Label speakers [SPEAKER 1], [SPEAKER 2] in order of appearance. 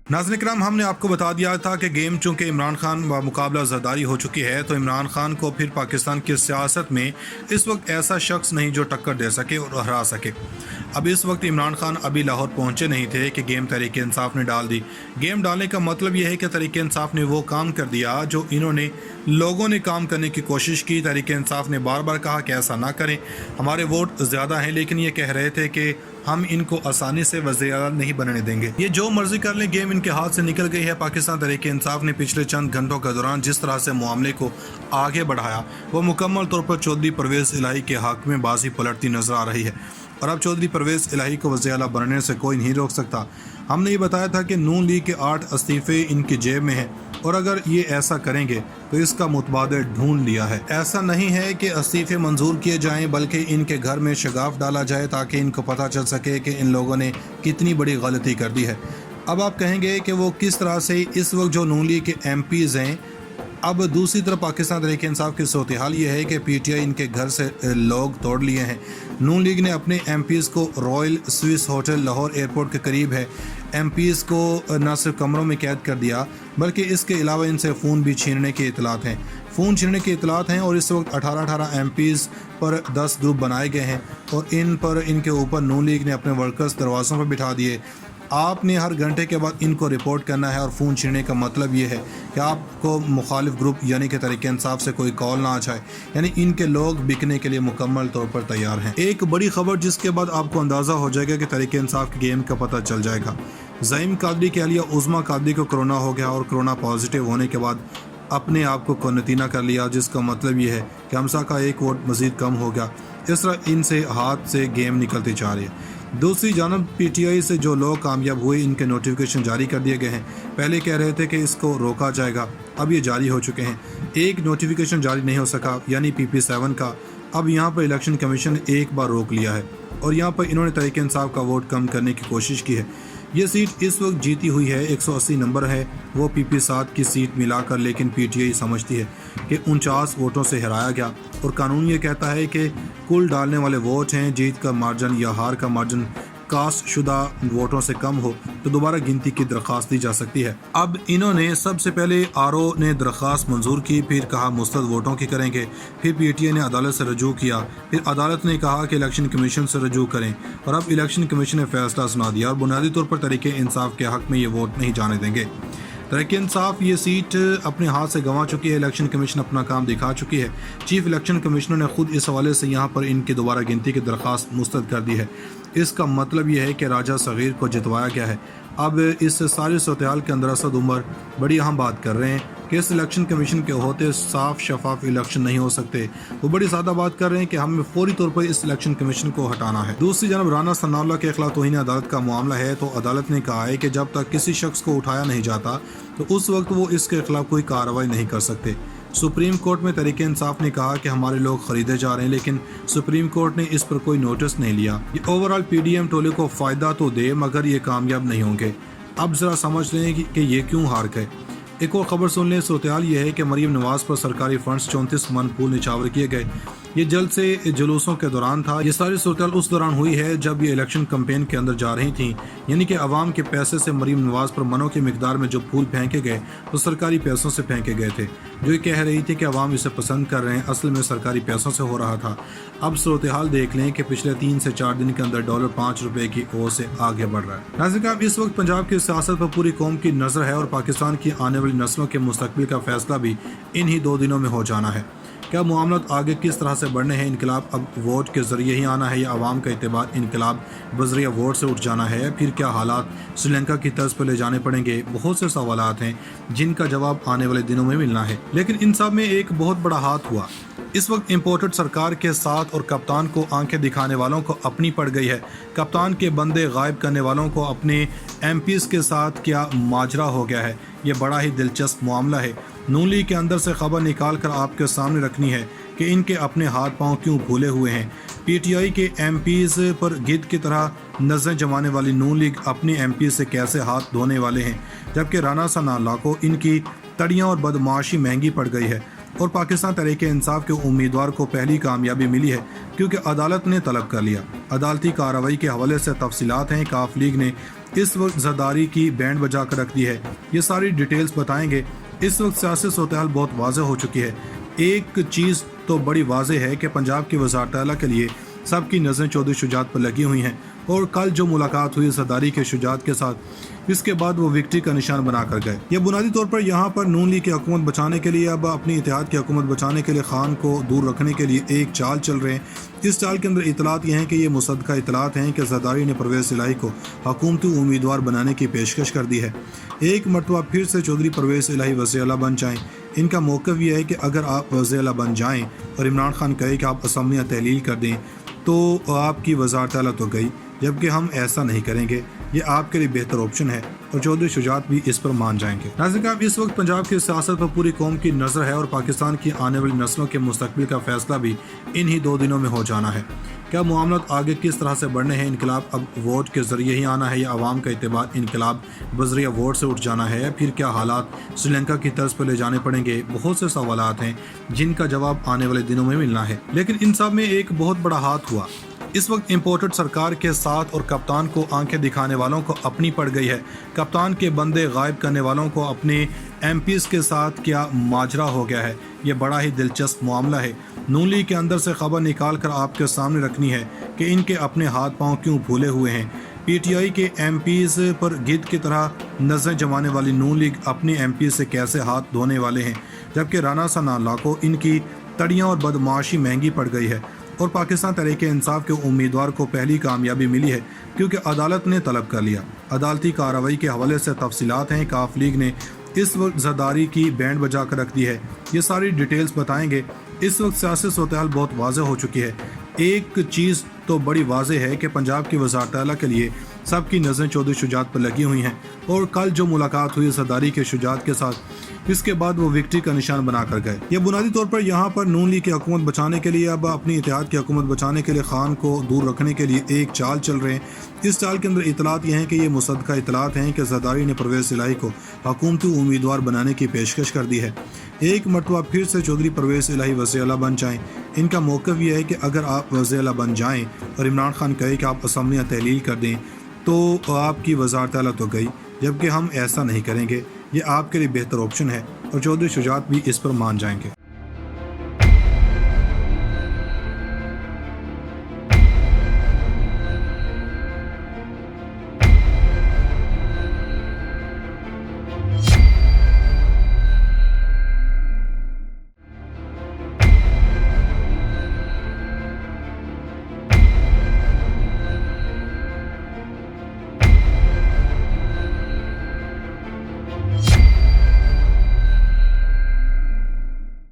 [SPEAKER 1] नाज़रीन करام, हमने आपको बता दिया था कि गेम चूँकि इमरान खान व मुकाबला ज़रदारी हो चुकी है, तो इमरान खान को फिर पाकिस्तान की सियासत में इस वक्त ऐसा शख्स नहीं जो टक्कर दे सके और हरा सके। अब इस वक्त इमरान खान अभी लाहौर पहुंचे नहीं थे कि गेम तहरीक इंसाफ ने डाल दी। गेम डालने का मतलब यह है कि तहरीक इंसाफ ने वो काम कर दिया जो इन्होंने लोगों ने काम करने की कोशिश की। तहरीक इंसाफ ने बार बार कहा कि ऐसा ना करें, हमारे वोट ज़्यादा हैं, लेकिन ये कह रहे थे कि हम इनको आसानी से वज़ीर-ए-आला नहीं बनने देंगे। ये जो मर्जी कर लें, गेम इनके हाथ से निकल गई है। पाकिस्तान तहरीक इंसाफ ने पिछले चंद घंटों के दौरान जिस तरह से मामले को आगे बढ़ाया, वो मुकम्मल तौर पर चौधरी परवेज़ इलाही के हक़ में बाजी पलटती नजर आ रही है। और अब चौधरी परवेज़ इलाही को वज़ीर-ए-आला बनने से कोई नहीं रोक सकता। हमने ये बताया था कि नून लीग के 8 इस्तीफ़े इनकी जेब में हैं, और अगर ये ऐसा करेंगे तो इसका मुतबादिल ढूंढ लिया है। ऐसा नहीं है कि इस्तीफ़े मंजूर किए जाएं, बल्कि इनके घर में शगाफ डाला जाए ताकि इनको पता चल सके कि इन लोगों ने कितनी बड़ी गलती कर दी है। अब आप कहेंगे कि वो किस तरह से इस वक्त जो नून लीग के MPs हैं। अब दूसरी तरफ पाकिस्तान तहरीक इंसाफ की सूरत हाल ये है कि PTI इनके घर से लोग तोड़ लिए हैं। नून लीग ने अपने MPs को royal Swiss hotel Lahore airport के करीब है MPs को न सिर्फ कमरों में कैद कर दिया, बल्कि इसके अलावा इनसे फ़ोन भी छीनने के इतलात हैं। फ़ोन छीनने के इतलात हैं और इस वक्त 18 MPs पर 10 ग्रुप बनाए गए हैं और इन पर इनके ऊपर नून लीग ने अपने वर्कर्स दरवाज़ों पर बिठा दिए। आपने हर घंटे के बाद इनको रिपोर्ट करना है, और फ़ोन छीनने का मतलब ये है कि आपको मुखालिफ ग्रुप यानी कि तहरीक इंसाफ से कोई कॉल ना आ जाए। यानी इनके लोग बिकने के लिए मुकम्मल तौर पर तैयार हैं। एक बड़ी खबर जिसके बाद आपको अंदाज़ा हो जाएगा कि तहरीक इंसाफ की गेम का पता चल जाएगा। ज़ईम कादरी की अहलिया उज़्मा कादरी को कोरोना हो गया, और कोरोना पॉजिटिव होने के बाद अपने आप को क्वारंटीना कर लिया, जिसका मतलब ये है कि हमसा का एक वोट मज़ीद कम हो गया। इस तरह इनसे हाथ से गेम निकलती जा रही है। दूसरी जानब PTI से जो लोग कामयाब हुए, इनके नोटिफिकेशन जारी कर दिए गए हैं। पहले कह रहे थे कि इसको रोका जाएगा, अब ये जारी हो चुके हैं। एक नोटिफिकेशन जारी नहीं हो सका, यानी PP7 का। अब यहाँ पर इलेक्शन कमीशन ने एक बार रोक लिया है, और यहाँ पर इन्होंने तहरीक इंसाफ का वोट कम करने की कोशिश की है। ये सीट इस वक्त जीती हुई है, 180 नंबर है वो PP7 की सीट मिलाकर, लेकिन PTI समझती है कि 49 वोटों से हराया गया, और कानून ये कहता है कि कुल डालने वाले वोट हैं, जीत का मार्जिन या हार का मार्जिन कास्ट शुदा वोटों से कम हो तो दोबारा गिनती की दरख्वास्त दी जा सकती है। अब इन्होंने सबसे पहले RO ने दरख्वास्त मंजूर की, फिर कहा मुस्तद वोटों की करेंगे, फिर PTI ने अदालत से रजू किया, फिर अदालत ने कहा कि इलेक्शन कमीशन से रजू करें, और अब इलेक्शन कमीशन ने फैसला सुना दिया, और बुनियादी तौर पर तहरीक इंसाफ के हक़ में ये वोट नहीं जाने देंगे। तहरीक इंसाफ ये सीट अपने हाथ से गंवा चुकी है। इलेक्शन कमीशन अपना काम दिखा चुकी है। चीफ इलेक्शन कमिश्नर ने खुद इस हवाले से यहाँ पर इनकी दोबारा गिनती की दरख्वास्त मुस्तरद कर दी है। इसका मतलब यह है कि राजा सगीर को जितवाया गया है। अब इस सारी सूरत-ए-हाल के अंदर असद उमर बड़ी अहम बात कर रहे हैं कि इस इलेक्शन कमीशन के होते साफ शफाफ इलेक्शन नहीं हो सकते। वो बड़ी सादा बात कर रहे हैं कि हमें फौरी तौर पर इस इलेक्शन कमीशन को हटाना है। दूसरी जानब राना सनाउल्लाह के खिलाफ तौहीन अदालत का मामला है, तो अदालत ने कहा है कि जब तक किसी शख्स को उठाया नहीं जाता तो उस वक्त वो इसके खिलाफ कोई कार्रवाई नहीं कर सकते। सुप्रीम कोर्ट में तहरीक इंसाफ ने कहा कि हमारे लोग खरीदे जा रहे हैं, लेकिन सुप्रीम कोर्ट ने इस पर कोई नोटिस नहीं लिया। ये ओवरऑल PDM टोले को फ़ायदा तो दे, मगर ये कामयाब नहीं होंगे। अब ज़रा समझ लें कि ये क्यों हार गए। एक और ख़बर सुन लें। सूरत-ए-हाल ये है कि मरीम नवाज़ पर सरकारी फंड्स 34 मन पूल निछावर किए गए। ये जल्द से जुलूसों के दौरान था। ये सारी सूरत-ए-हाल उस दौरान हुई है जब ये इलेक्शन कैंपेन के अंदर जा रही थी, यानी कि अवाम के पैसे से मरीम नवाज़ पर मनों की मिकदार में जो फूल फेंके गए वो सरकारी पैसों से फेंके गए थे। जो ये कह रही थी कि अवाम इसे पसंद कर रहे हैं, असल में सरकारी पैसों से हो रहा था। अब सूरत-ए-हाल देख लें कि पिछले 3 से 4 दिन के अंदर डॉलर 5 रुपए की ओर से आगे बढ़ रहा है। नाज़रीन, अब इस वक्त पंजाब की सियासत पर पूरी कौम की नज़र है, और पाकिस्तान की आने वाली नस्लों के मुस्तकबिल का फैसला भी इन्हीं 2 दिनों में हो जाना है। क्या मामलात आगे किस तरह से बढ़ने हैं? इनकलाब अब वोट के ज़रिए ही आना है, या आवाम का इत्तेबार इनकलाब बज़रिया वोट से उठ जाना है? फिर क्या हालात श्रीलंका की तर्ज पर ले जाने पड़ेंगे? बहुत से सवालात हैं जिनका जवाब आने वाले दिनों में मिलना है। लेकिन इन सब में एक बहुत बड़ा हाथ हुआ। इस वक्त इम्पोर्टेड सरकार के साथ और कप्तान को आंखें दिखाने वालों को अपनी पड़ गई है। कप्तान के बंदे गायब करने वालों को अपने MPs के साथ क्या माजरा हो गया है। ये बड़ा ही दिलचस्प मामला है। नून लीग के अंदर से खबर निकाल कर आपके सामने रखनी है कि इनके अपने हाथ पांव क्यों भूले हुए हैं। PTI के MPs पर गिद्ध की तरह नजरें जमाने वाली नून लीग अपने MP से कैसे हाथ धोने वाले हैं, जबकि राना सनाउल्लाह को इनकी तड़ियाँ और बदमाशी महंगी पड़ गई है। اور پاکستان تحریک انصاف کے امیدوار کو پہلی کامیابی ملی ہے کیونکہ عدالت نے طلب کر لیا۔ عدالتی کارروائی کے حوالے سے تفصیلات ہیں۔ کاف لیگ نے اس وقت زرداری کی بینڈ بجا کر رکھ دی ہے، یہ ساری ڈیٹیلز بتائیں گے۔ اس وقت سیاسی صورتحال بہت واضح ہو چکی ہے۔ ایک چیز تو بڑی واضح ہے کہ پنجاب کی وزارت اعلیٰ کے لیے سب کی نظریں چودھری شجاعت پر لگی ہوئی ہیں، اور کل جو ملاقات ہوئی زرداری کے شجاعت کے ساتھ، اس کے بعد وہ وکٹری کا نشان بنا کر گئے۔ یہ بنیادی طور پر یہاں پر نون لیگ کی حکومت بچانے کے لیے، اب اپنی اتحاد کی حکومت بچانے کے لیے خان کو دور رکھنے کے لیے ایک چال چل رہے ہیں۔ اس چال کے اندر اطلاعات یہ ہیں کہ یہ مصدقہ اطلاعات ہیں کہ زرداری نے پرویز الہی کو حکومتی امیدوار بنانے کی پیشکش کر دی ہے۔ ایک مرتبہ پھر سے چودھری پرویز الہی وزیر اعلیٰ بن جائیں۔ ان کا موقف یہ ہے کہ اگر آپ وزیر اعلیٰ بن جائیں اور عمران خان کہے کہ آپ اسمبلیاں تحلیل کر دیں تو آپ کی وزارت اعلیٰ تو گئی، جبکہ ہم ایسا نہیں کریں گے، یہ آپ کے لیے بہتر آپشن ہے، اور چودھری شجاعت بھی اس پر مان جائیں گے۔ ناظرین، اس وقت پنجاب کی سیاست پر پوری قوم کی نظر ہے، اور پاکستان کی آنے والی نسلوں کے مستقبل کا فیصلہ بھی انہی 2 دنوں میں ہو جانا ہے۔ کیا معاملات آگے کس طرح سے بڑھنے ہیں؟ انقلاب اب ووٹ کے ذریعے ہی آنا ہے، یا عوام کا اعتبار انقلاب بذریعہ ووٹ سے اٹھ جانا ہے، یا پھر کیا حالات سری لنکا کی طرز پر لے جانے پڑیں گے؟ بہت سے سوالات ہیں جن کا جواب آنے والے دنوں میں ملنا ہے، لیکن ان سب میں ایک بہت بڑا ہاتھ ہوا۔ اس وقت امپورٹڈ سرکار کے ساتھ اور کپتان کو آنکھیں دکھانے والوں کو اپنی پڑ گئی ہے۔ کپتان کے بندے غائب کرنے والوں کو اپنے ایم پیز کے ساتھ کیا ماجرا ہو گیا ہے، یہ بڑا ہی دلچسپ معاملہ ہے۔ نون لیگ کے اندر سے خبر نکال کر آپ کے سامنے رکھنی ہے کہ ان کے اپنے ہاتھ پاؤں کیوں پھولے ہوئے ہیں۔ پی ٹی آئی کے ایم پیز پر گدھ کی طرح نظریں جمانے والی نون لیگ اپنے ایم پیز سے کیسے ہاتھ دھونے والے ہیں، جبکہ رانا ثناءاللہ کو ان کی تڑیاں اور بدمعاشی مہنگی پڑ گئی ہے، اور پاکستان تحریک انصاف کے امیدوار کو پہلی کامیابی ملی ہے کیونکہ عدالت نے طلب کر لیا۔ عدالتی کارروائی کے حوالے سے تفصیلات ہیں۔ کاف لیگ نے اس وقت زرداری کی بینڈ بجا کر رکھ دی ہے، یہ ساری ڈیٹیلز بتائیں گے۔ اس وقت سیاسی صورتحال بہت واضح ہو چکی ہے۔ ایک چیز تو بڑی واضح ہے کہ پنجاب کی وزارت اعلیٰ کے لیے سب کی نظریں چودھری شجاعت پر لگی ہوئی ہیں، اور کل جو ملاقات ہوئی زرداری کے شجاعت کے ساتھ، اس کے بعد وہ وکٹری کا نشان بنا کر گئے۔ یہ بنیادی طور پر یہاں پر نون لیگ کی حکومت بچانے کے لیے، اب اپنی اتحاد کی حکومت بچانے کے لیے خان کو دور رکھنے کے لیے ایک چال چل رہے ہیں۔ اس چال کے اندر اطلاعات یہ ہیں کہ یہ مصدقہ اطلاعات ہیں کہ زرداری نے پرویز الہی کو حکومتی امیدوار بنانے کی پیشکش کر دی ہے۔ ایک مرتبہ پھر سے چودھری پرویز الہی وزیر اعلیٰ بن جائیں۔ ان کا موقف یہ ہے کہ اگر آپ وزیر اعلیٰ بن جائیں اور عمران خان کہے کہ آپ اسمبلیاں تحلیل کر دیں تو آپ کی وزارت اعلیٰ تو گئی، جبکہ ہم ایسا نہیں کریں گے، یہ آپ کے لیے بہتر آپشن ہے، اور چودھری شجاعت بھی اس پر مان جائیں گے۔